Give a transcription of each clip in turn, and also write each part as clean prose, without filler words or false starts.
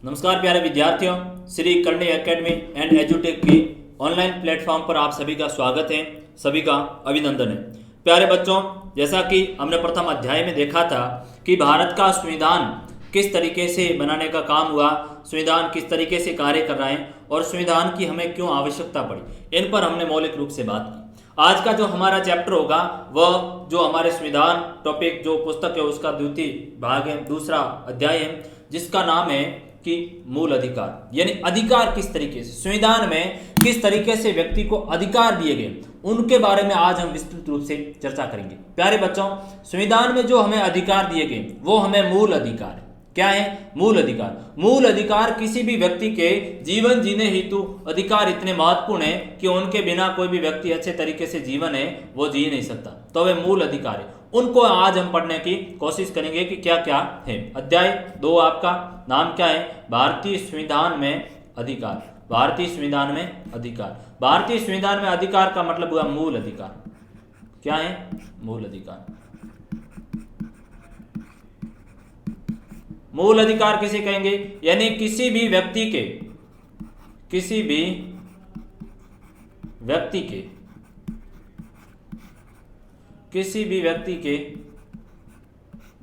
नमस्कार प्यारे विद्यार्थियों, श्री करणी एकेडमी एंड एजुटेक की ऑनलाइन प्लेटफॉर्म पर आप सभी का स्वागत है, सभी का अभिनंदन है। प्यारे बच्चों, जैसा कि हमने प्रथम अध्याय में देखा था कि भारत का संविधान किस तरीके से बनाने का काम हुआ, संविधान किस तरीके से कार्य कर रहा है और संविधान की हमें क्यों आवश्यकता पड़ी, इन पर हमने मौलिक रूप से बात की। आज का जो हमारा चैप्टर होगा वह जो हमारे संविधान टॉपिक जो पुस्तक है उसका द्वितीय भाग है, दूसरा अध्याय है, जिसका नाम है कि मूल अधिकार, यानी अधिकार किस तरीके से संविधान में किस तरीके से व्यक्ति को अधिकार दिए गए, उनके बारे में आज हम विस्तृत रूप से चर्चा करेंगे। प्यारे बच्चों, संविधान में जो हमें अधिकार दिए गए वो हमें मूल अधिकार है। क्या है मूल अधिकार? मूल अधिकार किसी भी व्यक्ति के जीवन जीने हेतु अधिकार इतने महत्वपूर्ण है कि उनके बिना कोई भी व्यक्ति अच्छे तरीके से जीवन है वो जी नहीं सकता, तो वे मूल अधिकार है। उनको आज हम पढ़ने की कोशिश करेंगे कि क्या क्या है। अध्याय 2 आपका नाम क्या है? भारतीय संविधान में अधिकार। भारतीय संविधान में अधिकार। भारतीय संविधान में अधिकार का मतलब हुआ मूल अधिकार। क्या है? मूल अधिकार। मूल अधिकार किसे कहेंगे? यानी किसी भी व्यक्ति के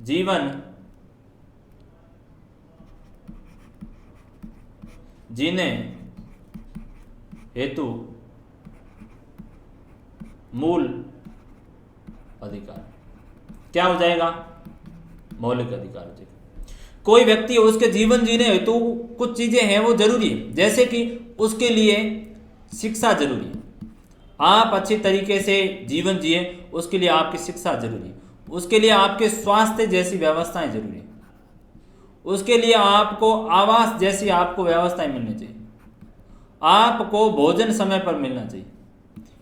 जीवन जीने हेतु मूल अधिकार क्या हो जाएगा? मौलिक अधिकार हो जाएगा। कोई व्यक्ति उसके जीवन जीने हेतु कुछ चीजें हैं वो जरूरी है, जैसे कि उसके लिए शिक्षा जरूरी है। आप अच्छी तरीके से जीवन जिए उसके लिए आपकी शिक्षा जरूरी है, उसके लिए आपके स्वास्थ्य जैसी व्यवस्थाएं जरूरी है, उसके लिए आपको आवास जैसी आपको व्यवस्थाएं मिलनी चाहिए, आपको भोजन समय पर मिलना चाहिए।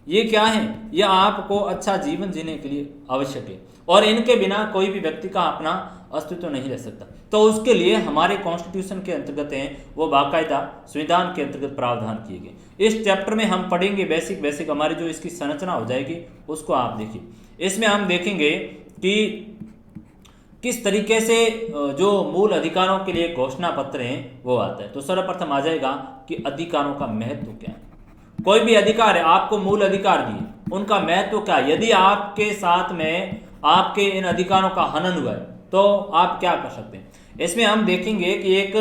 ये क्या है? ये आपको अच्छा जीवन जीने के लिए आवश्यक है और इनके बिना कोई भी व्यक्ति का अपना अस्तित्व नहीं रह सकता। तो उसके लिए हमारे कॉन्स्टिट्यूशन के अंतर्गत हैं वो बाकायदा संविधान के अंतर्गत प्रावधान किए गए। इस चैप्टर में हम पढ़ेंगे बेसिक हमारी जो इसकी संरचना हो जाएगी उसको आप देखिए। इसमें हम देखेंगे कि किस तरीके से जो मूल अधिकारों के लिए घोषणा पत्र हैं वो आता है। तो सर्वप्रथम आ जाएगा कि अधिकारों का महत्व क्या है। कोई भी अधिकार है, आपको मूल अधिकार दिए, उनका महत्व क्या है? यदि आपके साथ में आपके इन अधिकारों का हनन हुआ है तो आप क्या कर सकते हैं? इसमें हम देखेंगे कि एक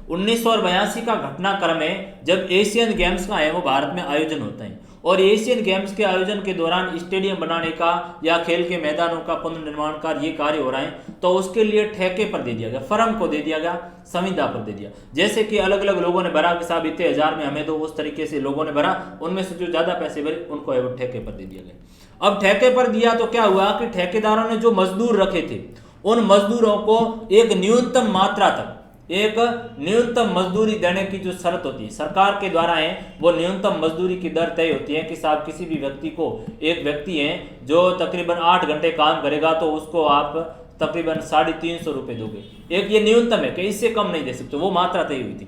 1982 का घटनाक्रम है जब एशियन गेम्स का है वो भारत में आयोजन होता है और एशियन गेम्स के आयोजन के दौरान स्टेडियम बनाने का या खेल के मैदानों का पुनर्निर्माण का ये कार्य हो रहा है, तो उसके लिए ठेके पर दे दिया गया, फर्म को दे दिया गया, संविदा पर दे दिया। जैसे कि अलग अलग लोगों ने भरा कि साहब इतने हजार में हमें दो, उस तरीके से लोगों ने भरा, उनमें से जो ज्यादा पैसे भरे उनको ठेके पर दे दिया गया। अब ठेके पर दिया तो क्या हुआ कि ठेकेदारों ने जो मजदूर रखे थे उन मजदूरों को एक न्यूनतम मात्रा तक एक न्यूनतम मजदूरी देने की जो शर्त होती है सरकार के द्वारा है, वो न्यूनतम मजदूरी की दर तय होती है कि साहब किसी भी व्यक्ति को, एक व्यक्ति है जो तकरीबन 8 घंटे काम करेगा तो उसको आप तकरीबन 350 रुपये दोगे। एक ये न्यूनतम है कि इससे कम नहीं दे सकते, वो मात्रा तय हुई थी।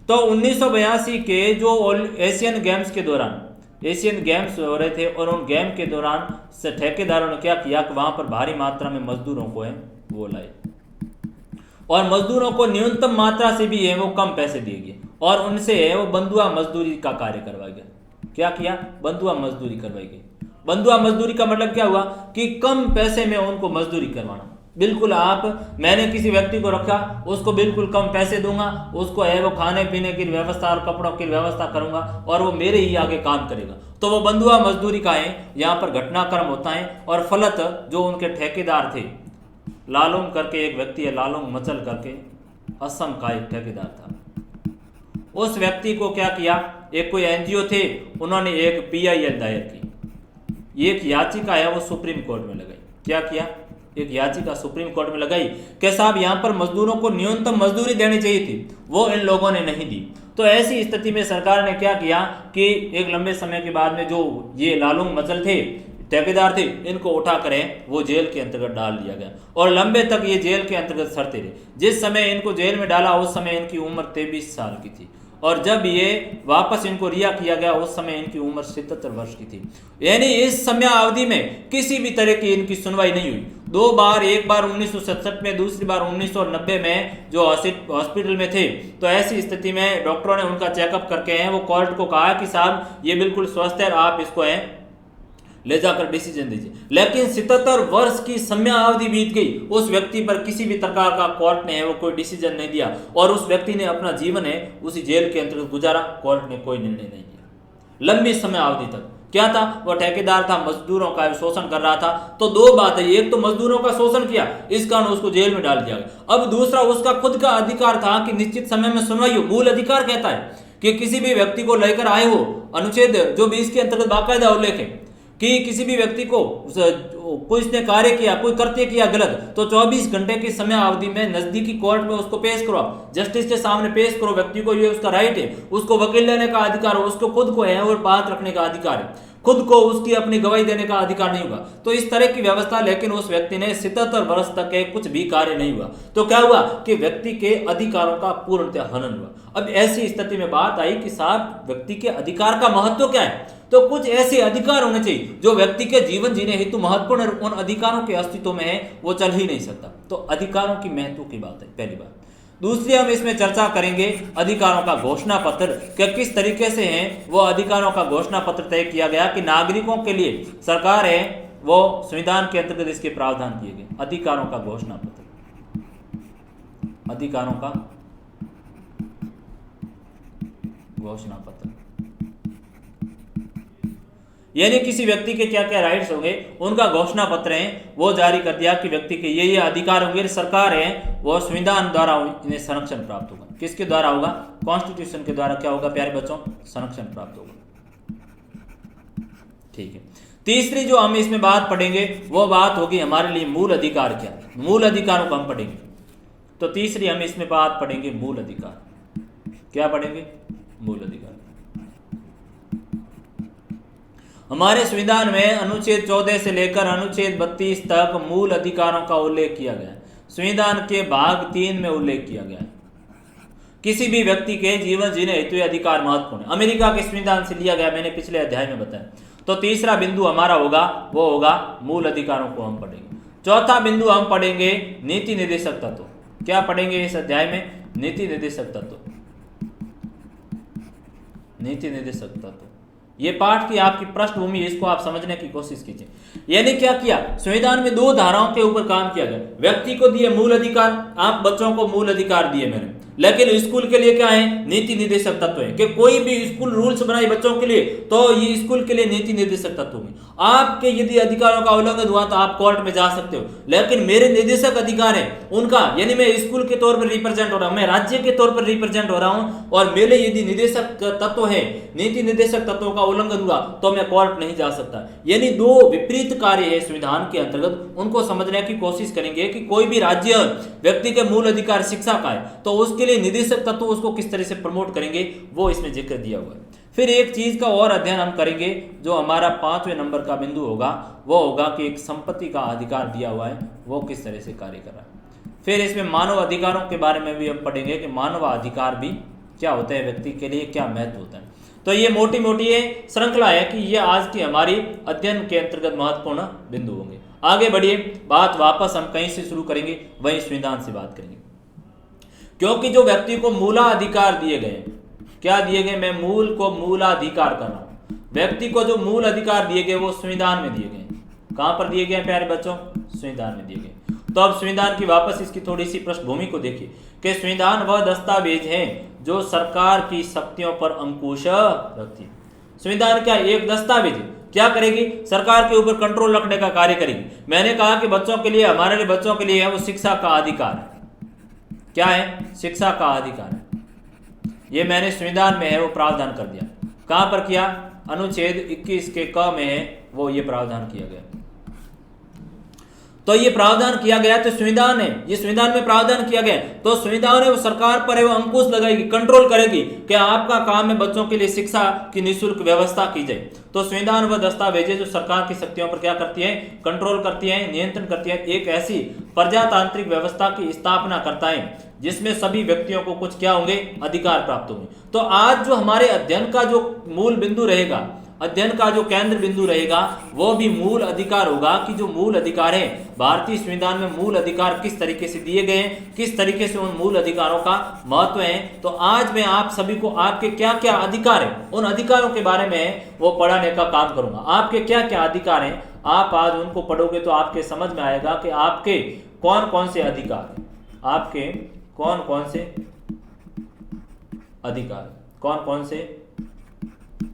तो 1982 के जो एशियन गेम्स के दौरान एशियन गेम्स हो रहे थे और उन गेम के दौरान ठेकेदारों ने क्या किया कि वहां पर भारी मात्रा में मजदूरों को है वो लाए और मजदूरों को न्यूनतम मात्रा से भी है वो कम पैसे दिए गए और उनसे है वो बंधुआ मजदूरी का कार्य करवाया गया। क्या किया? बंधुआ मजदूरी करवाई गई। बंधुआ मजदूरी का मतलब क्या हुआ कि कम पैसे में उनको मजदूरी करवाना। बिल्कुल मैंने किसी व्यक्ति को रखा, उसको बिल्कुल कम पैसे दूंगा, उसको है वो खाने पीने की व्यवस्था और कपड़ों की व्यवस्था करूंगा और वो मेरे ही आगे काम करेगा, तो वो बंधुआ मजदूरी का है यहाँ पर घटनाक्रम होता है। और फलत जो उनके ठेकेदार थे, लालूम करके एक व्यक्ति है, लालूम मचल करके असम का एक ठेकेदार था, उस व्यक्ति को क्या किया, एक कोई एनजीओ थे, उन्होंने एक PIL दायर की, एक याचिका है वो सुप्रीम कोर्ट में लगाई। क्या किया? एक याचिका सुप्रीम कोर्ट में लगाई कि साहब यहाँ पर मजदूरों को न्यूनतम मजदूरी देनी चाहिए थी, वो इन लोगों ने नहीं दी। तो ऐसी स्थिति में सरकार ने क्या किया कि एक लंबे समय के बाद में जो ये लालूम मचल थे, ठेकेदार थे, इनको उठा कर वो जेल के अंतर्गत डाल दिया गया और लंबे तक ये जेल के अंतर्गत सड़ते रहे। जिस समय इनको जेल में डाला उस समय इनकी उम्र 23 साल की थी और जब ये वापस इनको रिहा किया गया उस समय इनकी उम्र 77 वर्ष की थी। यानी इस समय अवधि में किसी भी तरह की इनकी सुनवाई नहीं हुई। 2 बार, एक बार 1967 में, दूसरी बार 1990 में जो हॉस्पिटल में थे, तो ऐसी स्थिति में डॉक्टरों ने उनका चेकअप करके हैं वो कोर्ट को कहा कि साहब ये बिल्कुल स्वस्थ है, आप इसको हैं ले जाकर डिसीजन दीजिए। लेकिन 77 वर्ष की समयावधि बीत गई, उस व्यक्ति पर किसी भी प्रकार का कोर्ट ने वो कोई डिसीजन नहीं दिया और उस व्यक्ति ने अपना जीवन है उसी जेल के अंतर्गत गुजारा। कोर्ट ने कोई निर्णय नहीं दिया लंबी समयावधि तक। क्या था? वो ठेकेदार था, मजदूरों का शोषण कर रहा था। तो 2 बात है, एक तो मजदूरों का शोषण किया, इस कारण उसको जेल में डाल दिया गया। अब दूसरा, उसका खुद का अधिकार था कि निश्चित समय में सुनवाई हो। मूल अधिकार कहता है कि किसी भी व्यक्ति को लेकर आए हो, अनुच्छेद जो 20 के अंतर्गत बाकायदा उल्लेख है कि किसी भी व्यक्ति को कोई इसने कार्य किया, कोई कृत्य किया गलत, तो 24 घंटे की समय अवधि में नजदीकी कोर्ट में उसको पेश करो, जस्टिस के सामने पेश करो। व्यक्ति को ये उसका राइट है, उसको वकील लेने का अधिकार है, उसको खुद को है और बात रखने का अधिकार है, खुद को उसकी अपनी गवाही देने का अधिकार नहीं होगा। तो इस तरह की व्यवस्था, लेकिन उस व्यक्ति ने 77 वर्ष तक के कुछ भी कार्य नहीं हुआ। तो क्या हुआ कि व्यक्ति के अधिकारों का पूर्णतः हनन हुआ। अब ऐसी स्थिति में बात आई कि साहब व्यक्ति के अधिकार का महत्व क्या है? तो कुछ ऐसे अधिकार होने चाहिए जो व्यक्ति के जीवन जीने हेतु महत्वपूर्ण है। उन अधिकारों के अस्तित्व में है वो चल ही नहीं सकता। तो अधिकारों की महत्व की बात है पहली बात। दूसरी, हम इसमें चर्चा करेंगे अधिकारों का घोषणा पत्र कि किस तरीके से है वो अधिकारों का घोषणा पत्र तय किया गया कि नागरिकों के लिए सरकार है वो संविधान के अंतर्गत इसके प्रावधान किए गए। अधिकारों का घोषणा पत्र, अधिकारों का घोषणा पत्र, यानी किसी व्यक्ति के क्या क्या राइट्स होंगे उनका घोषणा पत्र है वो जारी कर दिया कि व्यक्ति के ये अधिकार होंगे। सरकार है वो संविधान द्वारा इन्हें संरक्षण प्राप्त होगा। किसके द्वारा होगा? कॉन्स्टिट्यूशन के द्वारा क्या होगा प्यारे बच्चों? संरक्षण प्राप्त होगा। ठीक है। तीसरी जो हम इसमें बात पढ़ेंगे वो बात होगी हमारे लिए मूल अधिकार क्या है। मूल अधिकारों को हम पढ़ेंगे। तो तीसरी हम इसमें बात पढ़ेंगे मूल अधिकार। क्या पढ़ेंगे? मूल अधिकार। हमारे संविधान में अनुच्छेद 14 से लेकर अनुच्छेद 32 तक मूल अधिकारों का उल्लेख किया गया है। संविधान के भाग 3 में उल्लेख किया गया है किसी भी व्यक्ति के जीवन जीने हेतु अधिकार महत्वपूर्ण है। अमेरिका के संविधान से लिया गया, मैंने पिछले अध्याय में बताया। तो तीसरा बिंदु हमारा होगा वो होगा मूल अधिकारों को हम पढ़ेंगे। चौथा बिंदु हम पढ़ेंगे नीति निर्देशक तत्व। क्या पढ़ेंगे इस अध्याय में? नीति निर्देशक तत्व। नीति निर्देशक तत्व ये पाठ की आपकी पृष्ठभूमि, इसको आप समझने की कोशिश कीजिए। यानी क्या किया? संविधान में 2 धाराओं के ऊपर काम किया गया। व्यक्ति को दिए मूल अधिकार, आप बच्चों को मूल अधिकार दिए मैंने, लेकिन स्कूल के लिए क्या है? नीति निर्देशक तत्व है कि कोई भी स्कूल रूल्स बनाए बच्चों के लिए तो ये स्कूल के लिए नीति निर्देशक तत्व होंगे। आपके यदि अधिकारों का उल्लंघन हुआ तो आप कोर्ट में जा सकते हो, लेकिन मेरे निर्देशक अधिकार है उनका, यानी मैं स्कूल के तौर पर रिप्रेजेंट हो रहा हूं, मैं राज्य के तौर पर रिप्रेजेंट हो रहा हूं और मेरे यदि निर्देशक तत्व है, नीति निर्देशक तत्वों का उल्लंघन हुआ तो मैं कोर्ट नहीं जा सकता। यानी 2 विपरीत कार्य है संविधान के अंतर्गत, उनको समझने की कोशिश करेंगे कि कोई भी राज्य व्यक्ति के मूल अधिकार शिक्षा का है तो उसके लिए निर्देशक तत्व उसको किस तरह से प्रमोट करेंगे वो इसमें जिक्र दिया हुआ है। फिर एक चीज का और अध्ययन हम करेंगे जो हमारा 5वें नंबर का बिंदु होगा वो होगा कि एक संपत्ति का अधिकार दिया हुआ है वो किस तरह से कार्य कर रहा है। फिर इसमें मानव अधिकारों के बारे में भी हम पढ़ेंगे कि मानव अधिकार भी क्या होता है, व्यक्ति के लिए क्या महत्व होता है। तो ये मोटी मोटी ये श्रृंखला है कि ये आज की हमारी अध्ययन के अंतर्गत महत्वपूर्ण बिंदु होंगे। आगे बढ़िए, बात वापस हम कहीं से शुरू करेंगे, वही संविधान से बात करेंगे। क्योंकि जो व्यक्ति को मूलाधिकार दिए गए, क्या दिए गए? मैं मूल को मूलाधिकार कर रहा हूं। व्यक्ति को जो मूल अधिकार दिए गए वो संविधान में दिए गए। कहां पर दिए गए प्यारे बच्चों? संविधान में दिए गए। तो अब संविधान की वापस इसकी थोड़ी सी पृष्ठभूमि को देखिए कि संविधान वह दस्तावेज है जो सरकार की शक्तियों पर अंकुश रखती है। संविधान क्या? एक दस्तावेज है। क्या करेगी? सरकार के ऊपर कंट्रोल रखने का कार्य करेगी। मैंने कहा कि बच्चों के लिए, हमारे लिए बच्चों के लिए है वो शिक्षा का अधिकार है। क्या है? शिक्षा का अधिकार है। ये मैंने संविधान में है वो प्रावधान कर दिया। कहां पर किया? अनुच्छेद 21 के क में है वो ये प्रावधान किया गया। तो ये प्रावधान किया गया, तो संविधान है, ये संविधान में प्रावधान किया गया, तो संविधान है वो सरकार पर है वो अंकुश लगाएगी, कंट्रोल करेगी कि आपका काम है बच्चों के लिए शिक्षा की निःशुल्क व्यवस्था की जाए। तो संविधान व दस्तावेजें जो सरकार की शक्तियों पर क्या करती है, कंट्रोल करती है, नियंत्रण करती है, एक ऐसी प्रजातांत्रिक व्यवस्था की स्थापना करता है जिसमें सभी व्यक्तियों को कुछ क्या होंगे, अधिकार प्राप्त होंगे। तो आज जो हमारे अध्ययन का जो मूल बिंदु रहेगा, अध्ययन का जो केंद्र बिंदु रहेगा, वो भी मूल अधिकार होगा कि जो मूल अधिकार है भारतीय संविधान में, मूल अधिकार किस तरीके से दिए गए हैं, किस तरीके से उन मूल अधिकारों का महत्व है। तो आज मैं आप सभी को आपके क्या क्या अधिकार है, उन अधिकारों के बारे में वो पढ़ाने का काम करूंगा। आपके क्या क्या अधिकार हैं, आप आज उनको पढ़ोगे तो आपके समझ में आएगा कि आपके कौन कौन से अधिकार हैं, आपके कौन कौन से अधिकार, कौन कौन से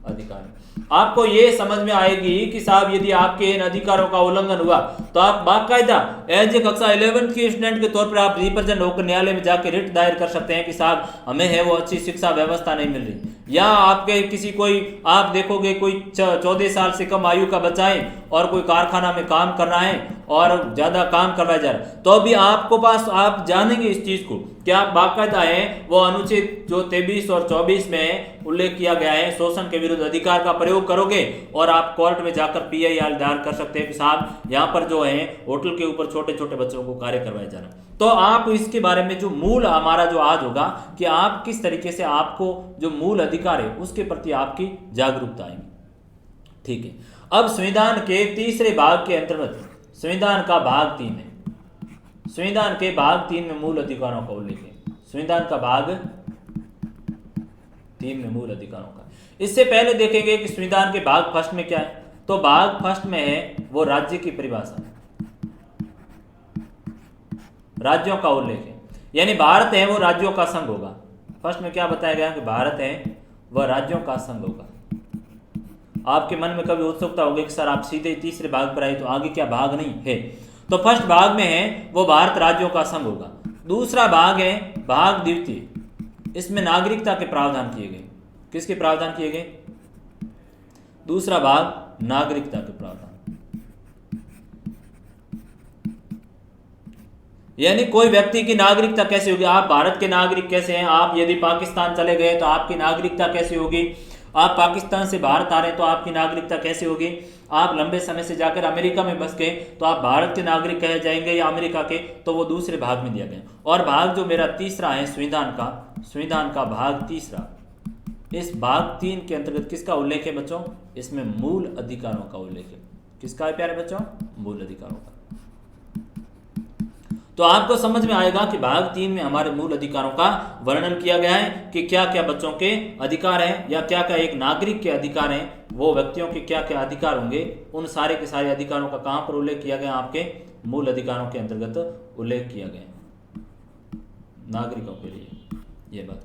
अधिकार। आपको ये समझ में आएगी कि साहब यदि आपके इन अधिकारों का उल्लंघन हुआ तो आप बाकायदा एज ए कक्षा 11 के स्टूडेंट के तौर पर आप रिप्रेजेंट होकर न्यायालय में जाकर रिट दायर कर सकते हैं कि साहब हमें है वो अच्छी शिक्षा व्यवस्था नहीं मिल रही। या आपके किसी कोई आप देखोगे कोई 14 साल से कम आयु का बच्चा है और कोई कारखाना में काम कर रहा है और ज्यादा काम करवाया जा रहा है, तो अभी आपको पास आप जानेंगे इस चीज को कि आप बाकायदा है वो अनुच्छेद जो 23 और 24 में उल्लेख किया गया है शोषण के विरुद्ध अधिकार का प्रयोग करोगे और आप कोर्ट में जाकर PIR दायर कर सकते हैं कि साहब यहाँ पर जो है होटल के ऊपर छोटे छोटे बच्चों को कार्य करवाया जा रहा है। तो आप इसके बारे में जो मूल हमारा जो आज होगा कि आप किस तरीके से आपको जो मूल अधिकार है उसके प्रति आपकी जागरूकता आएगी। ठीक है, अब संविधान के तीसरे भाग के अंतर्गत संविधान का भाग 3 है, संविधान के भाग 3 में मूल अधिकारों का उल्लेख है, संविधान का भाग 3 में मूल अधिकारों का। इससे पहले देखेंगे कि संविधान के भाग फर्स्ट में क्या है, तो भाग फर्स्ट में है वो राज्य की परिभाषा, राज्यों का उल्लेख है, यानी भारत है वो राज्यों का संघ होगा। फर्स्ट में क्या बताया गया कि भारत है वह राज्यों का संघ होगा। आपके मन में कभी उत्सुकता होगी कि सर आप सीधे तीसरे भाग पर आए तो आगे क्या भाग नहीं है, तो फर्स्ट भाग में है वो भारत राज्यों का संघ होगा। दूसरा भाग है भाग द्वितीय, इसमें नागरिकता के प्रावधान किए गए। किसके प्रावधान किए गए? दूसरा भाग नागरिकता के प्रावधान, यानी कोई व्यक्ति की नागरिकता कैसे होगी, आप भारत के नागरिक कैसे हैं, आप यदि पाकिस्तान चले गए तो आपकी नागरिकता कैसे होगी, आप पाकिस्तान से भारत आ रहे हैं तो आपकी नागरिकता कैसे होगी, आप लंबे समय से जाकर अमेरिका में बस गए तो आप भारत के नागरिक कहे जाएंगे या अमेरिका के, तो वो दूसरे भाग में दिया गया। और भाग जो मेरा तीसरा है संविधान का भाग तीसरा, इस भाग 3 के अंतर्गत किसका उल्लेख है बच्चों? इसमें मूल अधिकारों का उल्लेख है। किसका है प्यारे बच्चों? मूल अधिकारों का। तो आपको समझ में आएगा कि भाग 3 में हमारे मूल अधिकारों का वर्णन किया गया है कि क्या क्या बच्चों के अधिकार हैं या क्या क्या एक नागरिक के अधिकार हैं, वो व्यक्तियों के क्या क्या अधिकार होंगे, उन सारे के सारे अधिकारों का कहां पर उल्लेख किया गया? आपके मूल अधिकारों के अंतर्गत उल्लेख किया गया नागरिकों के लिए। ये बात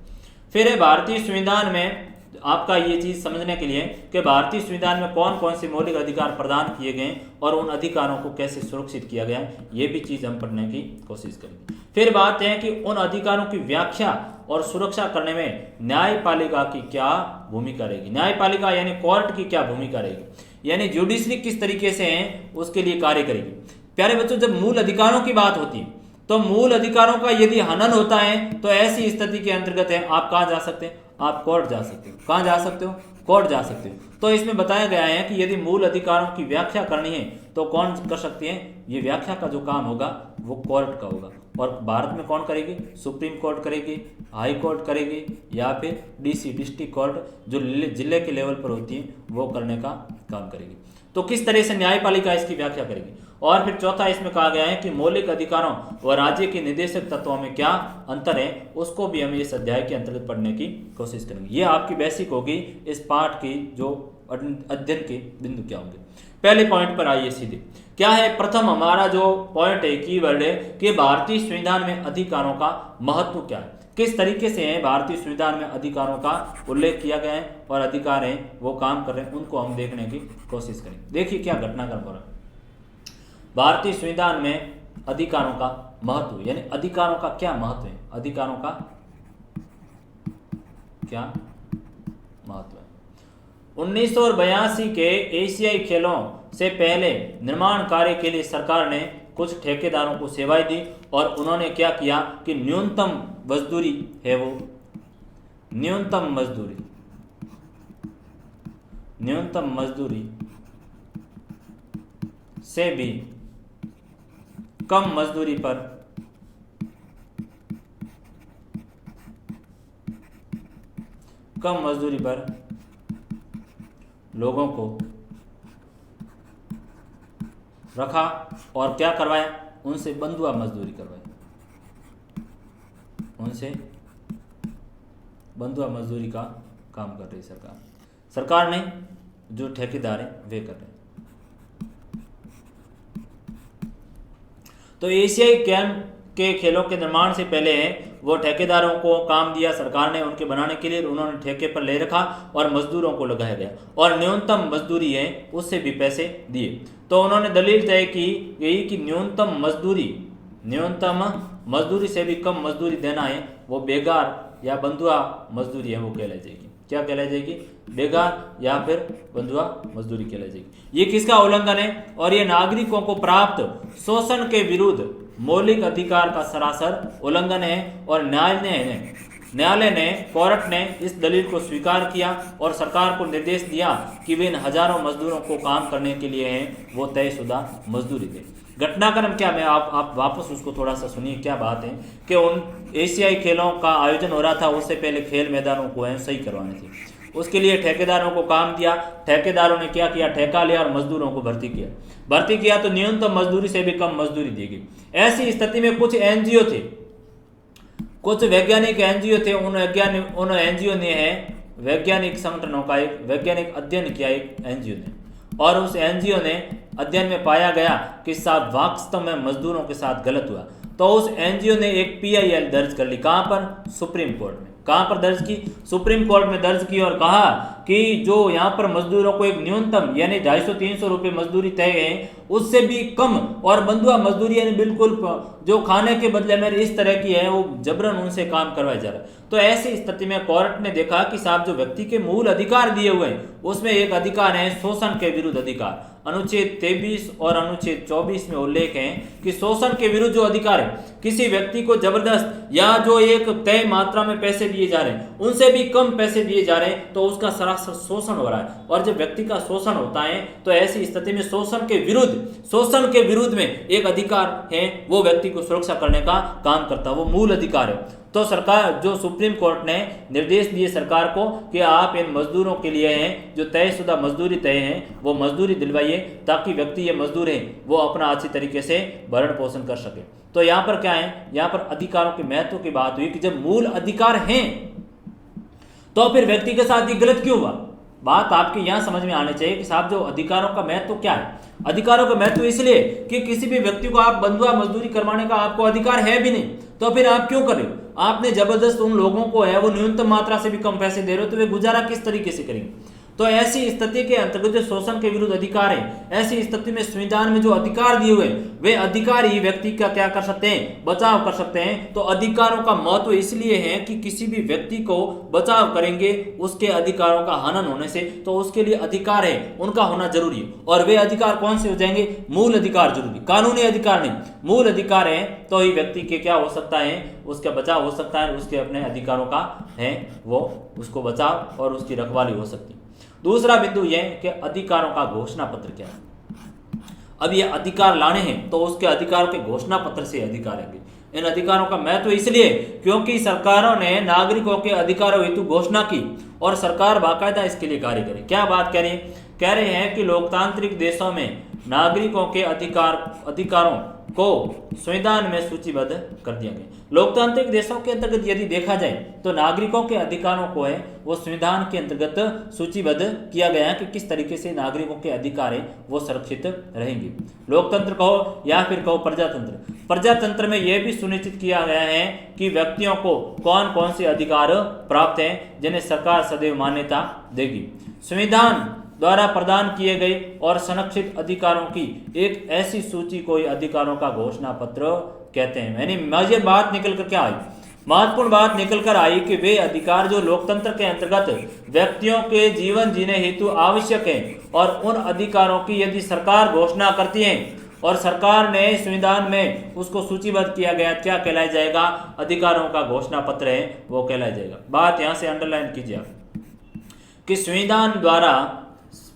फिर है भारतीय संविधान में आपका ये चीज समझने के लिए कि भारतीय संविधान में कौन कौन से मौलिक अधिकार प्रदान किए गए और उन अधिकारों को कैसे सुरक्षित किया गया, ये भी चीज हम पढ़ने की कोशिश करेंगे। फिर बात है कि उन अधिकारों की व्याख्या और सुरक्षा करने में न्यायपालिका की क्या भूमिका रहेगी, न्यायपालिका यानी कोर्ट की क्या भूमिका रहेगी, यानी जुडिशरी किस तरीके से है उसके लिए कार्य करेगी। प्यारे बच्चों, जब मूल अधिकारों की बात होती है तो मूल अधिकारों का यदि हनन होता है तो ऐसी स्थिति के अंतर्गत है आप कहाँ जा सकते हैं? आप कोर्ट जा सकते हो। कहाँ जा सकते हो? कोर्ट जा सकते हो। तो इसमें बताया गया है कि यदि मूल अधिकारों की व्याख्या करनी है तो कौन कर सकती है? ये व्याख्या का जो काम होगा वो कोर्ट का होगा। और भारत में कौन करेगी? सुप्रीम कोर्ट करेगी, हाई कोर्ट करेगी, या फिर DC डिस्ट्रिक्ट कोर्ट जो जिले के लेवल पर होती है वो करने का काम करेगी। तो किस तरह से न्यायपालिका इसकी व्याख्या करेगी। और फिर चौथा इसमें कहा गया है कि मौलिक अधिकारों व राज्य के निर्देशक तत्वों में क्या अंतर है, उसको भी हम इस अध्याय के अंतर्गत पढ़ने की कोशिश करेंगे। ये आपकी बेसिक होगी इस पाठ की जो अध्ययन के बिंदु क्या होंगे। पहले पॉइंट पर आइए सीधे, क्या है प्रथम हमारा जो पॉइंट है, कीवर्ड है कि भारतीय संविधान में अधिकारों का महत्व क्या है, किस तरीके से है भारतीय संविधान में अधिकारों का उल्लेख किया गया है और अधिकार हैं वो काम कर रहे हैं, उनको हम देखने की कोशिश करेंगे। देखिए क्या घटनाक्रम हो रहा है। भारतीय संविधान में अधिकारों का महत्व, यानी अधिकारों का क्या महत्व है, अधिकारों का क्या महत्व है। 1982 के एशियाई खेलों से पहले निर्माण कार्य के लिए सरकार ने कुछ ठेकेदारों को सेवाएं दी और उन्होंने क्या किया कि न्यूनतम मजदूरी है वो न्यूनतम मजदूरी से भी कम मजदूरी पर लोगों को रखा और क्या करवाया, उनसे बंधुआ मजदूरी करवाई, उनसे बंधुआ मजदूरी का काम कर रही सरकार ने जो ठेकेदार है वे कर रहे हैं। तो एशियाई के खेलों के निर्माण से पहले वो ठेकेदारों को काम दिया सरकार ने उनके बनाने के लिए, उन्होंने ठेके पर ले रखा और मजदूरों को लगाया गया और न्यूनतम मजदूरी है उससे भी पैसे दिए। तो उन्होंने दलील तय की गई कि न्यूनतम मजदूरी से भी कम मजदूरी देना है वो बेगार या बंधुआ मजदूरी है, वो कहलाई जाएगी। क्या कहलाई जाएगी? बेगार या फिर बंधुआ मजदूरी कहलाई जाएगी। ये किसका उल्लंघन है? और ये नागरिकों को प्राप्त शोषण के विरुद्ध मौलिक अधिकार का सरासर उल्लंघन है और न्यायालय ने कोर्ट ने इस दलील को स्वीकार किया और सरकार को निर्देश दिया कि वे इन हजारों मजदूरों को काम करने के लिए हैं वो तयशुदा मजदूरी दें। घटनाक्रम क्या, मैं आप वापस उसको थोड़ा सा सुनिए। क्या बात है कि उन एशियाई खेलों का आयोजन हो रहा था, उससे पहले खेल मैदानों को सही करवाने थे, उसके लिए ठेकेदारों को काम दिया। ठेकेदारों ने क्या किया? ठेका लिया और मजदूरों को भर्ती किया तो न्यूनतम मजदूरी से भी कम मजदूरी दी गई। ऐसी स्थिति में कुछ एनजीओ थे, कुछ वैज्ञानिक एनजीओ थे, उन एनजीओ ने वैज्ञानिक संगठनों का एक वैज्ञानिक अध्ययन किया एक एनजीओ ने, और उस एनजीओ ने अध्ययन में पाया गया कि वास्तव में मजदूरों के साथ गलत हुआ। तो उस एनजीओ ने एक PIL दर्ज कर ली। कहाँ पर? सुप्रीम कोर्ट में। कहाँ पर दर्ज की? सुप्रीम कोर्ट में दर्ज की और कहा कि जो यहाँ पर मजदूरों को एक न्यूनतम यानी 250-300 रुपये मजदूरी तय है उससे भी कम, और बंधुआ मजदूरी यानी बिल्कुल जो खाने के बदले में इस तरह की है वो जबरन उनसे काम करवाया जा रहा है। तो ऐसी स्थिति में कोर्ट ने देखा कि साहब जो व्यक्ति के मूल अधिकार दिए हुए हैं उसमें एक अधिकार है शोषण के विरुद्ध अधिकार। अनुच्छेद 23 और अनुच्छेद 24 में उल्लेख है कि शोषण के विरुद्ध जो अधिकार है, किसी व्यक्ति को जबरदस्त या जो एक तय मात्रा में पैसे दिए जा रहे हैं उनसे भी कम पैसे दिए जा रहे हैं, तो उसका सरासर शोषण हो रहा है। और जब व्यक्ति का शोषण होता है तो ऐसी स्थिति में शोषण के विरुद्ध में एक अधिकार है, वो व्यक्ति को सुरक्षा करने का काम करता है, वो मूल अधिकार है। तो सरकार जो सुप्रीम कोर्ट ने निर्देश दिए सरकार को कि आप इन मजदूरों के लिए हैं जो तयशुदा मजदूरी तय है वो मजदूरी दिलवाइए, ताकि व्यक्ति ये मजदूर हैं वो अपना अच्छी तरीके से भरण पोषण कर सके। तो यहाँ पर क्या है, यहाँ पर अधिकारों के महत्व की बात हुई कि जब मूल अधिकार हैं तो फिर व्यक्ति के साथ ये गलत क्यों हुआ। बात आपके यहाँ समझ में आनी चाहिए कि साहब जो अधिकारों का महत्व क्या है। अधिकारों का महत्व इसलिए कि किसी भी व्यक्ति को आप बंधुआ मजदूरी करवाने का आपको अधिकार है भी नहीं, तो फिर आप क्यों कर रहे हो? आपने जबरदस्त उन लोगों को है वो न्यूनतम मात्रा से भी कम पैसे दे रहे हो, तो वे गुजारा किस तरीके से करेंगे? तो ऐसी स्थिति के अंतर्गत जो शोषण के विरुद्ध अधिकार है, ऐसी स्थिति में संविधान में जो अधिकार दिए हुए वे अधिकार ही व्यक्ति का क्या कर सकते हैं? बचाव कर सकते हैं। तो अधिकारों का महत्व इसलिए है कि किसी भी व्यक्ति को बचाव करेंगे उसके अधिकारों का हनन होने से, तो उसके लिए अधिकार है उनका होना जरूरी है। और वे अधिकार कौन से हो जाएंगे? मूल अधिकार जरूरी, कानूनी अधिकार नहीं, मूल अधिकार है तो ही व्यक्ति के क्या हो सकता है? उसका बचाव हो सकता है, उसके अपने अधिकारों का है वो उसको बचाव और उसकी रखवाली हो सकती है। दूसरा बिंदु यह कि अधिकारों का घोषणा पत्र क्या है। अब ये अधिकार लाने हैं तो उसके अधिकारों के घोषणा पत्र से अधिकार है। इन अधिकारों का महत्व इसलिए क्योंकि सरकारों ने नागरिकों के अधिकारों हेतु घोषणा की और सरकार बाकायदा इसके लिए कार्य करे। क्या बात कह रही है? कह रहे हैं कि लोकतांत्रिक देशों में नागरिकों के अधिकारों को संविधान में सूचीबद्ध कर दिया गया। लोकतांत्रिक देशों के अंतर्गत यदि देखा जाए तो नागरिकों के अधिकारों को है वो संविधान के अंतर्गत सूचीबद्ध किया गया है कि किस तरीके से नागरिकों के अधिकार है वो सुरक्षित रहेंगे। लोकतंत्र कहो या फिर कहो प्रजातंत्र में यह भी सुनिश्चित किया गया है कि व्यक्तियों को कौन कौन से अधिकार प्राप्त हैं जिन्हें सरकार सदैव मान्यता देगी। संविधान द्वारा प्रदान किए गए और संरक्षित अधिकारों की एक ऐसी सूची को अधिकारों का घोषणा पत्र कहते हैं। यानी मुझे बात निकल कर क्या आई? महत्वपूर्ण बात निकल कर आई कि वे अधिकार जो लोकतंत्र के अंतर्गत व्यक्तियों के जीवन जीने हेतु आवश्यक हैं और उन अधिकारों की यदि सरकार घोषणा करती है और सरकार ने संविधान में उसको सूचीबद्ध किया गया, क्या कहलाया जाएगा? अधिकारों का घोषणा पत्र है वो कहलाया जाएगा। बात यहां से अंडरलाइन कीजिए आप कि संविधान द्वारा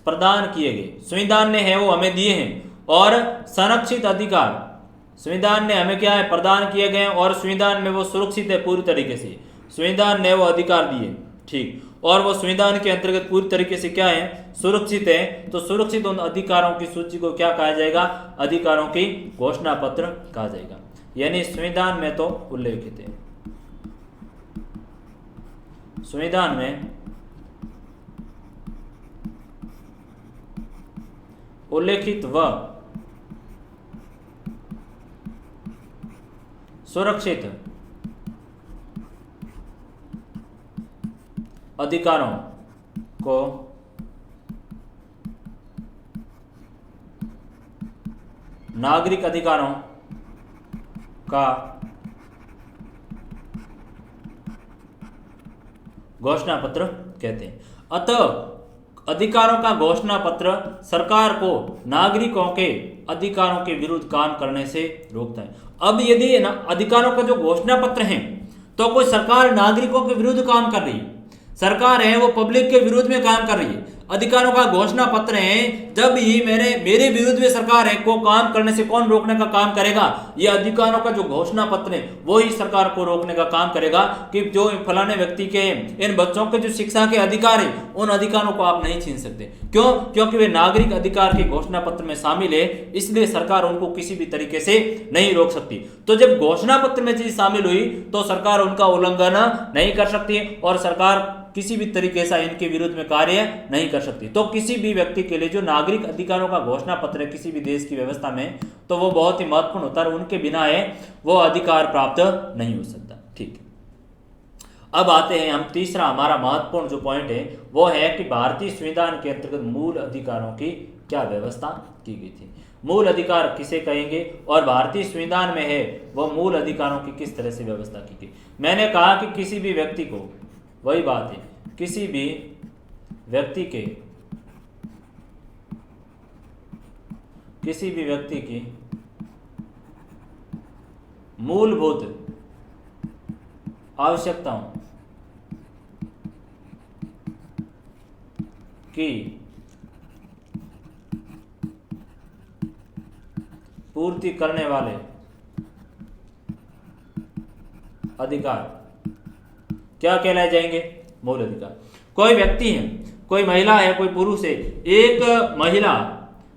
प्रदान किए गए, संविधान ने है वो हमें दिए हैं, और संरक्षित अधिकार संविधान ने हमें क्या है? प्रदान किए गए, और संविधान में वो सुरक्षित है पूरी तरीके से, संविधान ने वो अधिकार दिए, ठीक, और वो संविधान के अंतर्गत पूरी तरीके से क्या है? सुरक्षित है। तो सुरक्षित उन अधिकारों की सूची को क्या कहा जाएगा? अधिकारों की घोषणा पत्र कहा जाएगा। यानी संविधान में तो उल्लेखित है, संविधान में उल्लेखित व सुरक्षित अधिकारों को नागरिक अधिकारों का घोषणा पत्र कहते हैं। अतः अधिकारों का घोषणा पत्र सरकार को नागरिकों के अधिकारों के विरुद्ध काम करने से रोकता है। अब यदि अधिकारों का जो घोषणा पत्र है तो कोई सरकार नागरिकों के विरुद्ध काम कर रही है, सरकार है वो पब्लिक के विरुद्ध में काम कर रही है, अधिकारों का घोषणा पत्र है, जब ये मेरे विरुद्ध में सरकार है को काम करने से कौन रोकने का काम करेगा? ये अधिकारों का जो घोषणा पत्र है वो ही सरकार को रोकने का काम करेगा कि जो फलाने व्यक्ति के, इन बच्चों के जो शिक्षा के अधिकार है उन अधिकारों को आप नहीं छीन सकते। क्यों? क्योंकि वे नागरिक अधिकार के घोषणा पत्र में शामिल है, इसलिए सरकार उनको किसी भी तरीके से नहीं रोक सकती। तो जब घोषणा पत्र में चीज शामिल हुई तो सरकार उनका उल्लंघन नहीं कर सकती और सरकार किसी भी तरीके से इनके विरुद्ध में कार्य नहीं कर सकती। तो किसी भी व्यक्ति के लिए जो नागरिक अधिकारों का घोषणा पत्र है किसी भी देश की व्यवस्था में, तो वो बहुत ही महत्वपूर्ण होता है, उनके बिना है वो अधिकार प्राप्त नहीं हो सकता। ठीक है, अब आते हैं हम तीसरा, हमारा महत्वपूर्ण जो पॉइंट है वो है कि भारतीय संविधान के अंतर्गत मूल अधिकारों की क्या व्यवस्था की गई थी। मूल अधिकार किसे कहेंगे और भारतीय संविधान में है वो मूल अधिकारों की किस तरह से व्यवस्था की गई। मैंने कहा कि किसी भी व्यक्ति को, वही बात है, किसी भी व्यक्ति की मूलभूत आवश्यकताओं की पूर्ति करने वाले अधिकार क्या कहलाए जाएंगे? मूल अधिकार। कोई व्यक्ति है, कोई महिला है, कोई पुरुष है, एक महिला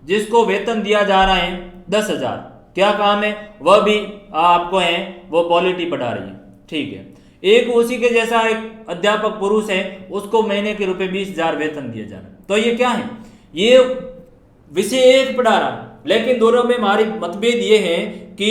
जिसको वेतन दिया जा रहा है 10,000, क्या काम है? वह भी आपको है वो पॉलिटी पढ़ा रही है, ठीक है। एक उसी के जैसा एक अध्यापक पुरुष है, उसको महीने के रुपए 20,000 वेतन दिया जा रहा है। तो ये क्या है? ये विषय एक पढ़ा रहा है, लेकिन दोनों में हमारी मतभेद ये है कि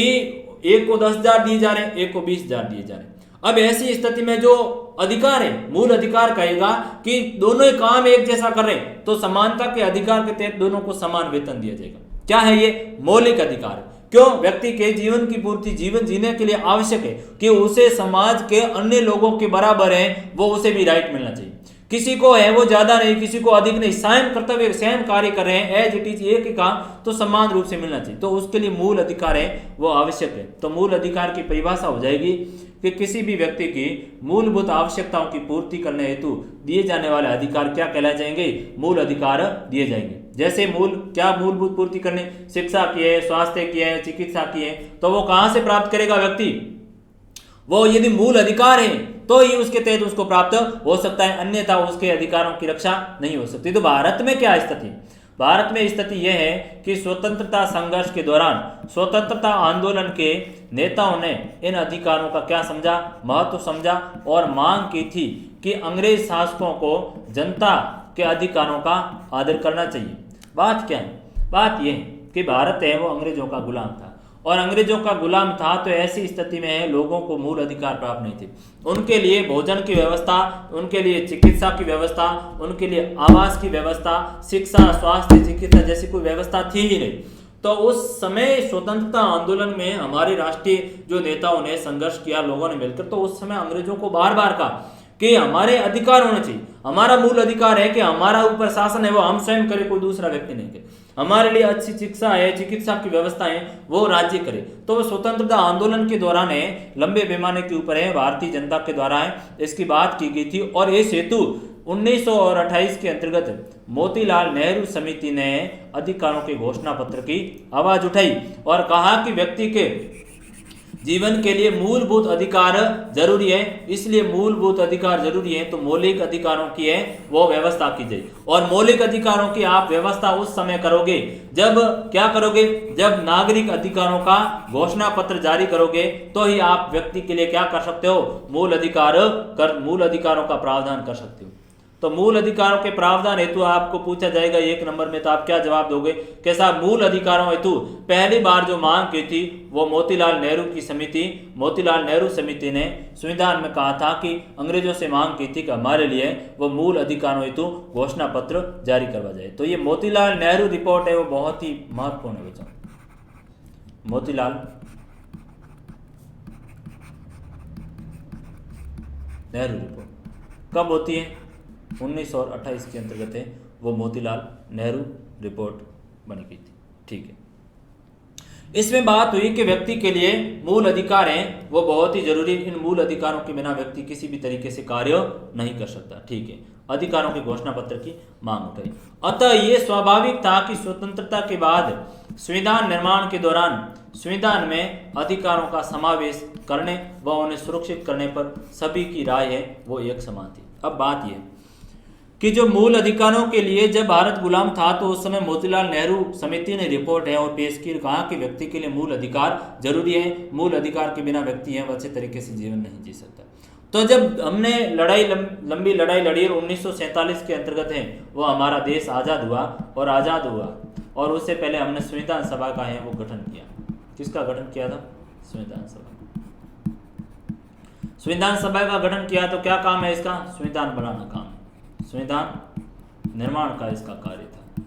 एक को 10,000 दिए जा रहे हैं, एक को 20,000 दिए जा रहे हैं। अब ऐसी स्थिति में जो अधिकार है, मूल अधिकार कहेगा कि दोनों ही काम एक जैसा कर रहे हैं तो समानता के अधिकार के तहत दोनों को समान वेतन दिया जाएगा। क्या है ये? मौलिक अधिकार है। क्यों? व्यक्ति के जीवन की पूर्ति, जीवन जीने के लिए आवश्यक है कि उसे समाज के अन्य लोगों के बराबर है वो उसे भी राइट मिलना चाहिए। किसी को है वो ज्यादा नहीं, किसी को अधिक नहीं, सेम कर्तव्य सेम कार्य कर रहे हैं, एज इट इज एक ही काम, तो समान रूप से मिलना चाहिए। तो उसके लिए मूल अधिकार है वो आवश्यक है। तो मूल अधिकार की परिभाषा हो जाएगी कि किसी भी व्यक्ति की मूलभूत आवश्यकताओं की पूर्ति करने हेतु दिए जाने वाले अधिकार क्या कहलाए जाएंगे? मूल अधिकार दिए जाएंगे। जैसे मूलभूत पूर्ति करने, शिक्षा की है, स्वास्थ्य की है, चिकित्सा की है, तो वो कहां से प्राप्त करेगा व्यक्ति? वो यदि मूल अधिकार है तो ही उसके तहत उसको प्राप्त हो सकता है, अन्यथा उसके अधिकारों की रक्षा नहीं हो सकती। तो भारत में क्या स्थिति? भारत में स्थिति यह है कि स्वतंत्रता संघर्ष के दौरान स्वतंत्रता आंदोलन के नेताओं ने इन अधिकारों का क्या समझा? महत्व समझा और मांग की थी कि अंग्रेज शासकों को जनता के अधिकारों का आदर करना चाहिए। बात क्या है? बात यह है कि भारत है वो अंग्रेजों का गुलाम था, और अंग्रेजों का गुलाम था तो ऐसी स्थिति में लोगों को मूल अधिकार प्राप्त नहीं थे। उनके लिए भोजन की व्यवस्था, उनके लिए चिकित्सा की व्यवस्था, उनके लिए आवास की व्यवस्था, शिक्षा, स्वास्थ्य, चिकित्सा जैसी कोई व्यवस्था थी ही नहीं। तो उस समय स्वतंत्रता आंदोलन में हमारे राष्ट्रीय जो नेताओं ने संघर्ष किया, लोगों ने मिलकर, तो उस समय अंग्रेजों को बार बार कहा कि हमारे अधिकार होने चाहिए। हमारा मूल अधिकार है कि हमारा ऊपर शासन है वो हम स्वयं करें, कोई दूसरा व्यक्ति नहीं करे। हमारे लिए अच्छी शिक्षा है, चिकित्सा की व्यवस्था है, वो राज्य करे। तो वो स्वतंत्रता आंदोलन के दौरान है, लंबे पैमाने के ऊपर है, भारतीय जनता के द्वारा है, इसकी बात की गई थी। और इस हेतु 1928 के अंतर्गत मोतीलाल नेहरू समिति ने अधिकारों के घोषणा पत्र की आवाज उठाई और कहा कि व्यक्ति के जीवन के लिए मूलभूत अधिकार जरूरी है, इसलिए मूलभूत अधिकार जरूरी है तो मौलिक अधिकारों की है वो व्यवस्था की जाए। और मौलिक अधिकारों की आप व्यवस्था उस समय करोगे जब क्या करोगे, जब नागरिक अधिकारों का घोषणा पत्र जारी करोगे, तो ही आप व्यक्ति के लिए क्या कर सकते हो, मूल अधिकारों का प्रावधान कर सकते हो। तो मूल अधिकारों के प्रावधान हेतु आपको पूछा जाएगा 1 नंबर में, तो आप क्या जवाब दोगे कि साहब मूल अधिकारों हेतु पहली बार जो मांग की थी वो मोतीलाल नेहरू समिति ने संविधान में कहा था कि अंग्रेजों से मांग की थी कि हमारे लिए वो मूल अधिकारों हेतु घोषणा पत्र जारी करवा जाए। तो ये मोतीलाल नेहरू रिपोर्ट है वो बहुत ही महत्वपूर्ण है बच्चों। मोतीलाल नेहरू रिपोर्ट कब होती है, 1928 के अंतर्गत है वो मोतीलाल नेहरू रिपोर्ट बनी गई थी। ठीक है, इसमें बात हुई कि व्यक्ति के लिए मूल अधिकार हैं वो बहुत ही जरूरी, इन मूल अधिकारों के बिना व्यक्ति किसी भी तरीके से कार्य नहीं कर सकता। ठीक है, अधिकारों के घोषणा पत्र की मांग उठाई। अतः ये स्वाभाविक था कि स्वतंत्रता के बाद संविधान निर्माण के दौरान संविधान में अधिकारों का समावेश करने व उन्हें सुरक्षित करने पर सभी की राय है वो एक समान थी। अब बात यह कि जो मूल अधिकारों के लिए जब भारत गुलाम था तो उस समय मोतीलाल नेहरू समिति ने रिपोर्ट है और पेश की, कहा कि व्यक्ति के लिए मूल अधिकार जरूरी है, मूल अधिकार के बिना व्यक्ति है वो अच्छे तरीके से जीवन नहीं जी सकता। तो जब हमने लंबी लड़ाई लड़ी और 1947 के अंतर्गत है वो हमारा देश आज़ाद हुआ और उससे पहले हमने संविधान सभा का है वो गठन किया। किसका गठन किया था, संविधान सभा का गठन किया। तो क्या काम है इसका, संविधान बनाना काम, संविधान निर्माण का इसका कार्य था।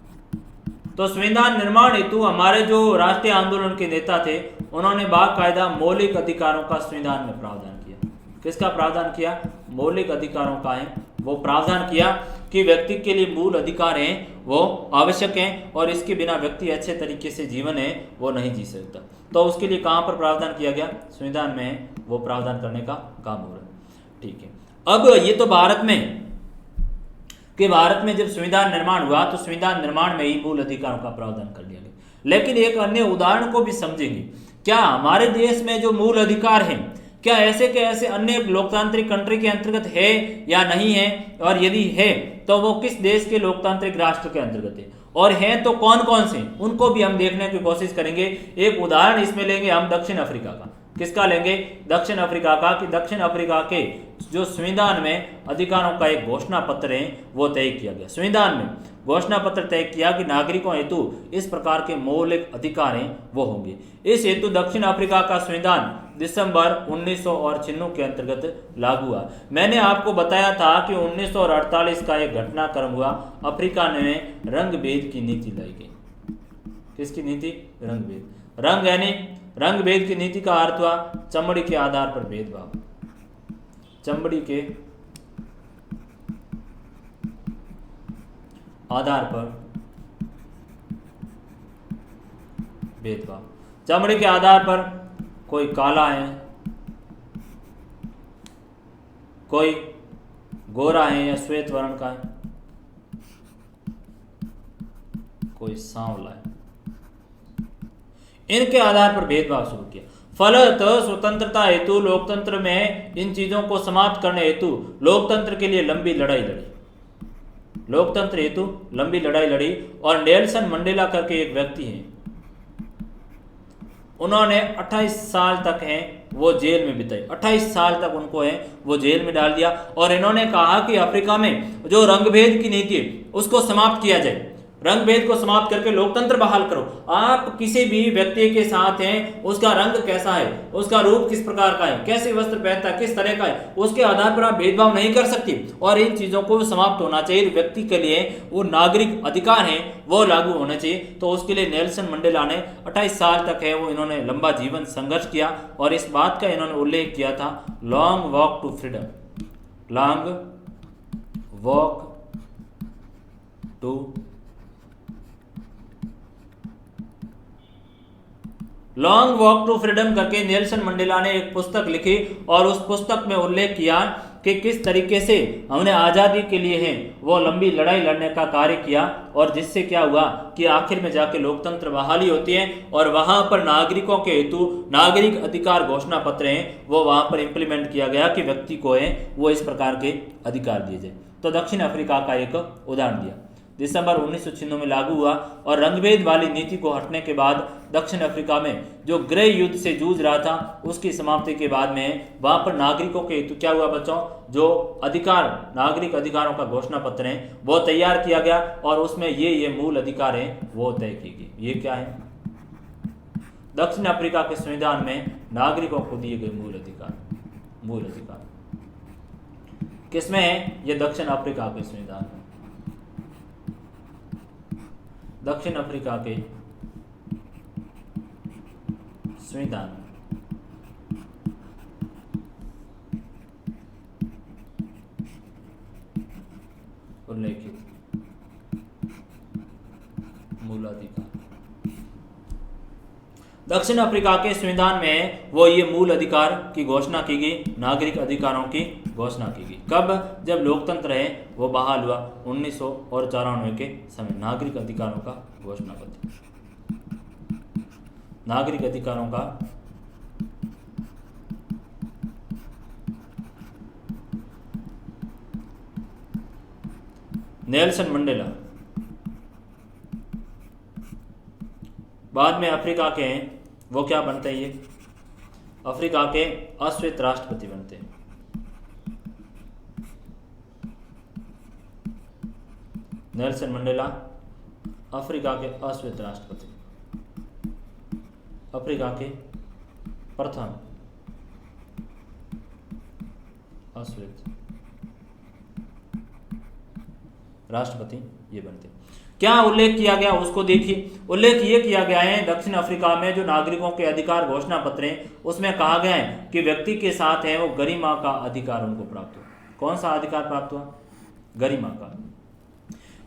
तो संविधान निर्माण हेतु हमारे जो राष्ट्रीय आंदोलन के नेता थे उन्होंने बाकायदा मौलिक अधिकारों का संविधान में प्रावधान किया। किसका प्रावधान किया, मौलिक अधिकारों का है वो प्रावधान किया कि व्यक्ति के लिए मूल अधिकार हैं वो आवश्यक हैं और इसके बिना व्यक्ति अच्छे तरीके से जीवन है वो नहीं जी सकता। तो उसके लिए कहाँ पर प्रावधान किया गया, संविधान में है वो प्रावधान करने का काम हो रहा है। ठीक है, अब ये तो भारत में जब संविधान निर्माण हुआ तो संविधान निर्माण में ही मूल अधिकारों का प्रावधान कर दिया गया। लेकिन एक अन्य उदाहरण को भी समझेंगे, क्या हमारे देश में जो मूल अधिकार हैं क्या ऐसे के ऐसे अन्य लोकतांत्रिक कंट्री के अंतर्गत है या नहीं है, और यदि है तो वो किस देश के लोकतांत्रिक राष्ट्र के अंतर्गत है, और हैं तो कौन कौन से, उनको भी हम देखने की कोशिश करेंगे। एक उदाहरण इसमें लेंगे हम दक्षिण अफ्रीका का। किसका लेंगे, दक्षिण अफ्रीका का, कि दक्षिण अफ्रीका के जो संविधान में अधिकारों का एक घोषणा पत्र है वो तय किया गया। संविधान में घोषणा पत्र तय किया कि नागरिकों हेतु इस प्रकार के मौलिक अधिकार हैं वो होंगे। इस हेतु दक्षिण अफ्रीका का संविधान दिसंबर 1996 के अंतर्गत लागू हुआ। मैंने आपको बताया था कि 1948 का एक घटनाक्रम हुआ, अफ्रीका में रंग भेद की नीति लाई गई। किसकी नीति, रंग भेद। रंग यानी रंग भेद की नीति का अर्थ हुआ चमड़ी के आधार पर भेदभाव, चमड़ी के आधार पर भेदभाव। चमड़ी के आधार पर कोई काला है, कोई गोरा है या श्वेत वर्ण का है, कोई सांवला है, इनके आधार पर भेदभाव शुरू किया। फलतः स्वतंत्रता हेतु लोकतंत्र में इन चीजों को समाप्त करने हेतु लोकतंत्र के लिए लंबी लड़ाई लड़ी, लोकतंत्र हेतु लंबी लड़ाई लड़ी। और नेल्सन मंडेला करके एक व्यक्ति हैं, उन्होंने 28 साल तक हैं वो जेल में बिताई, 28 साल तक उनको है वो जेल में डाल दिया। और इन्होंने कहा कि अफ्रीका में जो रंगभेद की नीति है उसको समाप्त किया जाए, रंग भेद को समाप्त करके लोकतंत्र बहाल करो। आप किसी भी व्यक्ति के साथ हैं, उसका रंग कैसा है, उसका रूप किस प्रकार का है, कैसे वस्त्र पहनता है, किस तरह का है, उसके आधार पर आप भेदभाव नहीं कर सकते और इन चीजों को समाप्त होना चाहिए। व्यक्ति के लिए वो नागरिक अधिकार हैं वो लागू होने चाहिए। तो उसके लिए नेल्सन मंडेला ने 28 साल तक है वो इन्होंने लंबा जीवन संघर्ष किया और इस बात का इन्होंने उल्लेख किया था, long walk to freedom. Long walk to long walk to freedom करके नेल्सन मंडेला ने एक पुस्तक लिखी और उस पुस्तक में उल्लेख किया कि किस तरीके से हमने आज़ादी के लिए है वो लंबी लड़ाई लड़ने का कार्य किया और जिससे क्या हुआ कि आखिर में जाके लोकतंत्र बहाली होती है और वहां पर नागरिकों के हेतु नागरिक अधिकार घोषणा पत्र हैं वो वहां पर इंप्लीमेंट किया गया कि व्यक्ति को है वो इस प्रकार के अधिकार दिए जाए। तो दक्षिण अफ्रीका का एक उदाहरण दिया, दिसंबर 1996 में लागू हुआ और रंगभेद वाली नीति को हटने के बाद दक्षिण अफ्रीका में जो गृह युद्ध से जूझ रहा था उसकी समाप्ति के बाद में वहां पर नागरिकों के हेतु क्या हुआ बच्चों, जो अधिकार नागरिक अधिकारों का घोषणा पत्र है वो तैयार किया गया और उसमें ये मूल अधिकार हैं वो तय किए गए। ये क्या है? दक्षिण अफ्रीका के संविधान में नागरिकों को दिए गए मूल अधिकार किसमें है? ये दक्षिण अफ्रीका के संविधान में, दक्षिण अफ्रीका के संविधान में उल्लेखित मूलाधिकार। दक्षिण अफ्रीका के संविधान में वो ये मूल अधिकार की घोषणा की गई, नागरिक अधिकारों की घोषणा की गई। कब? जब लोकतंत्र है वो बहाल हुआ 1994 के समय। नागरिक अधिकारों का घोषणा पत्र, नागरिक अधिकारों का नेल्सन मंडेला बाद में अफ्रीका के हैं वो क्या बनते हैं? ये अफ्रीका के अश्वेत राष्ट्रपति बनते हैं। नेल्सन मंडेला अफ्रीका के अश्वेत राष्ट्रपति, अफ्रीका के प्रथम अश्वेत राष्ट्रपति ये बनते। क्या उल्लेख किया गया उसको देखिए। उल्लेख ये किया गया है दक्षिण अफ्रीका में जो नागरिकों के अधिकार घोषणा पत्र हैं उसमें कहा गया है कि व्यक्ति के साथ है वो गरिमा का अधिकार उनको प्राप्त हुआ। कौन सा अधिकार प्राप्त हुआ? गरिमा का।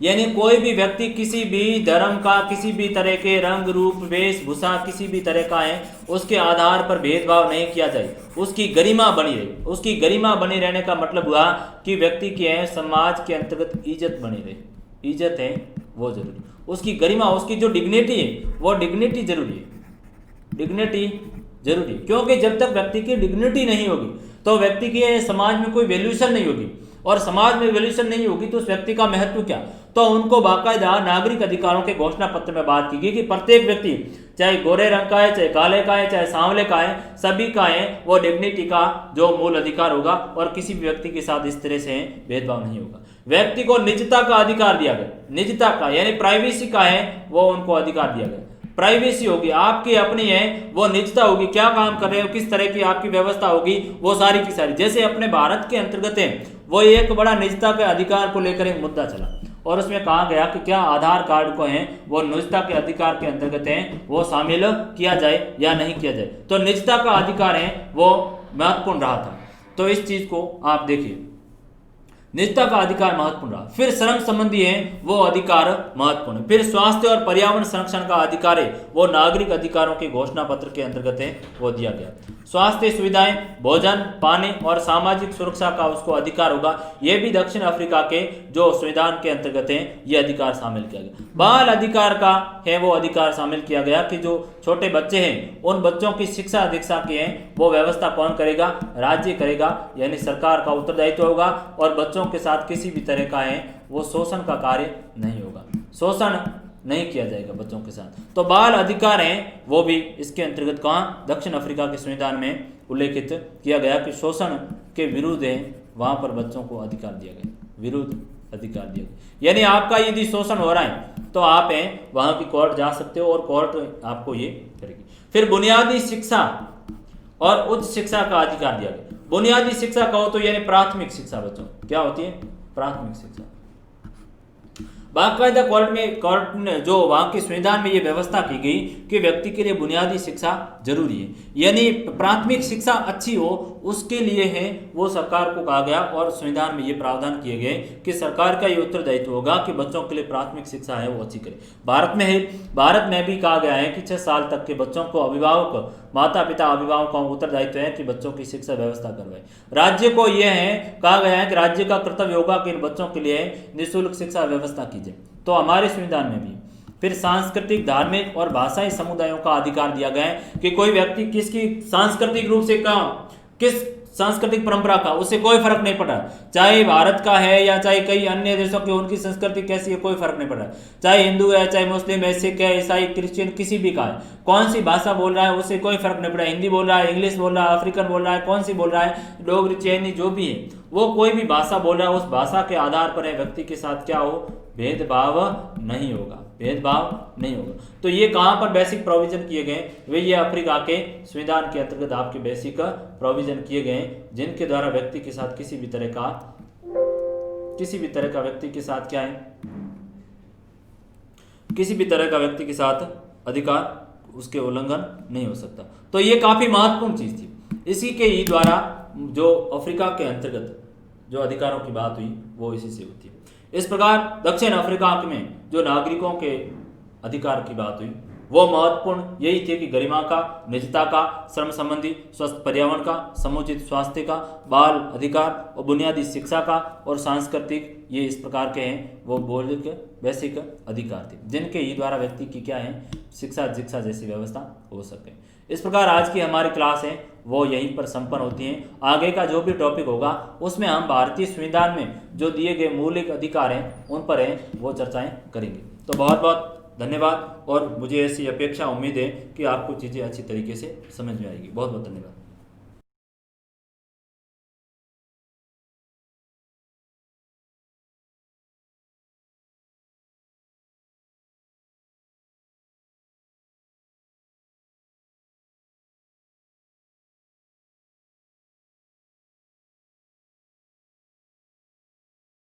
यानी कोई भी व्यक्ति किसी भी धर्म का, किसी भी तरह के रंग रूप वेशभूषा किसी भी तरह का है उसके आधार पर भेदभाव नहीं किया जाए, उसकी गरिमा बनी रहे। उसकी गरिमा बनी रहने का मतलब हुआ कि व्यक्ति की है समाज के अंतर्गत इज्जत बनी रहे। इज्जत है वो जरूरी, उसकी गरिमा, उसकी जो डिग्निटी है वो डिग्निटी जरूरी है। डिग्निटी जरूरी है क्योंकि जब तक व्यक्ति की डिग्निटी नहीं होगी तो व्यक्ति की समाज में कोई वैल्यूशन नहीं होगी और समाज में वैल्यूशन नहीं होगी तो उस व्यक्ति का महत्व क्या? तो उनको बाकायदा नागरिक अधिकारों के घोषणा पत्र में बात की गई कि प्रत्येक व्यक्ति चाहे गोरे रंग का है, चाहे काले का है, चाहे सांवले का है, सभी का है वो डिग्निटी का जो मूल अधिकार होगा और किसी भी व्यक्ति के साथ इस तरह से भेदभाव नहीं होगा। व्यक्ति को निजता का अधिकार दिया गया, निजता का यानी प्राइवेसी का है वो उनको अधिकार दिया गया। प्राइवेसी होगी, आपकी अपनी है वो निजता होगी, क्या काम कर रहे हो, किस तरह की आपकी व्यवस्था होगी वो सारी की सारी। जैसे अपने भारत के अंतर्गत है वो एक बड़ा निजता के अधिकार को लेकर एक मुद्दा चला और उसमें कहा गया कि क्या आधार कार्ड को है वो निजता के अधिकार के अंतर्गत है वो शामिल किया जाए या नहीं किया जाए। तो निजता का अधिकार है वो महत्वपूर्ण रहा था। तो इस चीज को आप देखिए, निजता का अधिकार महत्वपूर्ण रहा। फिर श्रम संबंधी है वो अधिकार महत्वपूर्ण। फिर स्वास्थ्य और पर्यावरण संरक्षण का अधिकार है वो नागरिक अधिकारों के घोषणा पत्र के अंतर्गत है वो दिया गया। स्वास्थ्य सुविधाएं, भोजन, पानी और सामाजिक सुरक्षा का उसको अधिकार होगा। यह भी दक्षिण अफ्रीका के जो संविधान के अंतर्गत है ये अधिकार शामिल किया गया। बाल अधिकार का है वो अधिकार शामिल किया गया कि जो छोटे बच्चे हैं उन बच्चों की शिक्षा दीक्षा की है वो व्यवस्था कौन करेगा? राज्य करेगा, यानी सरकार का उत्तरदायित्व होगा और बच्चों के साथ किसी भी तरह का है वो शोषण का कार्य नहीं होगा, शोषण नहीं किया जाएगा बच्चों के साथ। तो बाल अधिकार हैं वो भी इसके अंतर्गत कहाँ? दक्षिण अफ्रीका के संविधान में उल्लेखित किया गया कि शोषण के विरुद्ध है वहां पर बच्चों को अधिकार दिया गया, विरुद्ध अधिकार दिया गया। यानी आपका यदि शोषण हो रहा है तो आप हैं वहां की कोर्ट जा सकते हो और कोर्ट आपको ये करेगी। फिर बुनियादी शिक्षा और उच्च शिक्षा का अधिकार दिया गया। बुनियादी शिक्षा कहो तो यानी प्राथमिक शिक्षा बच्चों क्या होती है? प्राथमिक शिक्षा। बाकायदा कोर्ट ने जो वहां के संविधान में ये व्यवस्था की गई कि व्यक्ति के लिए बुनियादी शिक्षा जरूरी है, यानी प्राथमिक शिक्षा अच्छी हो उसके लिए है वो सरकार को कहा गया और संविधान में ये प्रावधान किए गए कि सरकार का ये उत्तरदायित्व होगा कि बच्चों के लिए प्राथमिक शिक्षा है वो अच्छी करे। भारत में भी कहा गया है कि 6 साल तक के बच्चों को अभिभावक, माता पिता अभिभावकों का उत्तरदायित्व है कि बच्चों की शिक्षा व्यवस्था करवाए। राज्य को यह है कहा गया है कि राज्य का कर्तव्य होगा कि इन बच्चों के लिए निःशुल्क शिक्षा व्यवस्था कीजिए। तो हमारे संविधान में भी फिर सांस्कृतिक, धार्मिक और भाषाई समुदायों का अधिकार दिया गया है कि कोई व्यक्ति किसकी सांस्कृतिक रूप से किस सांस्कृतिक परंपरा का, उससे कोई फर्क नहीं पड़ा, चाहे भारत का है या चाहे कई अन्य देशों की उनकी संस्कृति कैसी है कोई फर्क नहीं पड़ा, चाहे हिंदू है, चाहे मुस्लिम है, सिख है, ईसाई, क्रिश्चियन, किसी भी का है, कौन सी भाषा बोल रहा है उससे कोई फर्क नहीं पड़ा, हिंदी बोल रहा है, इंग्लिश बोल रहा है, अफ्रीकन बोल रहा है, कौन सी बोल रहा है, डोगरी, चैनी, जो भी है वो कोई भी भाषा बोल रहा है, उस भाषा के आधार पर व्यक्ति के साथ क्या हो, भेदभाव नहीं होगा, भेदभाव नहीं होगा। तो ये कहाँ पर बेसिक प्रोविजन किए गए, वे ये अफ्रीका के संविधान के अंतर्गत आपके बेसिक प्रोविजन किए गए, जिनके द्वारा व्यक्ति के साथ किसी भी तरह का व्यक्ति के साथ क्या है, किसी भी तरह का व्यक्ति के साथ अधिकार उसके उल्लंघन नहीं हो सकता। तो ये काफी महत्वपूर्ण चीज थी। इसी के ही द्वारा जो अफ्रीका के अंतर्गत जो अधिकारों की बात हुई वो इसी से होती है। इस प्रकार दक्षिण अफ्रीका में जो नागरिकों के अधिकार की बात हुई वो महत्वपूर्ण यही थे कि गरिमा का, निजता का, श्रम संबंधी, स्वस्थ पर्यावरण का, समुचित स्वास्थ्य का, बाल अधिकार और बुनियादी शिक्षा का और सांस्कृतिक, ये इस प्रकार के हैं वो मौलिक बेसिक अधिकार थे, जिनके ही द्वारा व्यक्ति की क्या है, शिक्षा दीक्षा जैसी व्यवस्था हो सके। इस प्रकार आज की हमारी क्लास है वो यहीं पर संपन्न होती है। आगे का जो भी टॉपिक होगा उसमें हम भारतीय संविधान में जो दिए गए मौलिक अधिकार हैं उन पर हैं वो चर्चाएं करेंगे। तो बहुत बहुत धन्यवाद और मुझे ऐसी अपेक्षा उम्मीद है कि आपको चीज़ें अच्छी तरीके से समझ में आएगी। बहुत बहुत धन्यवाद।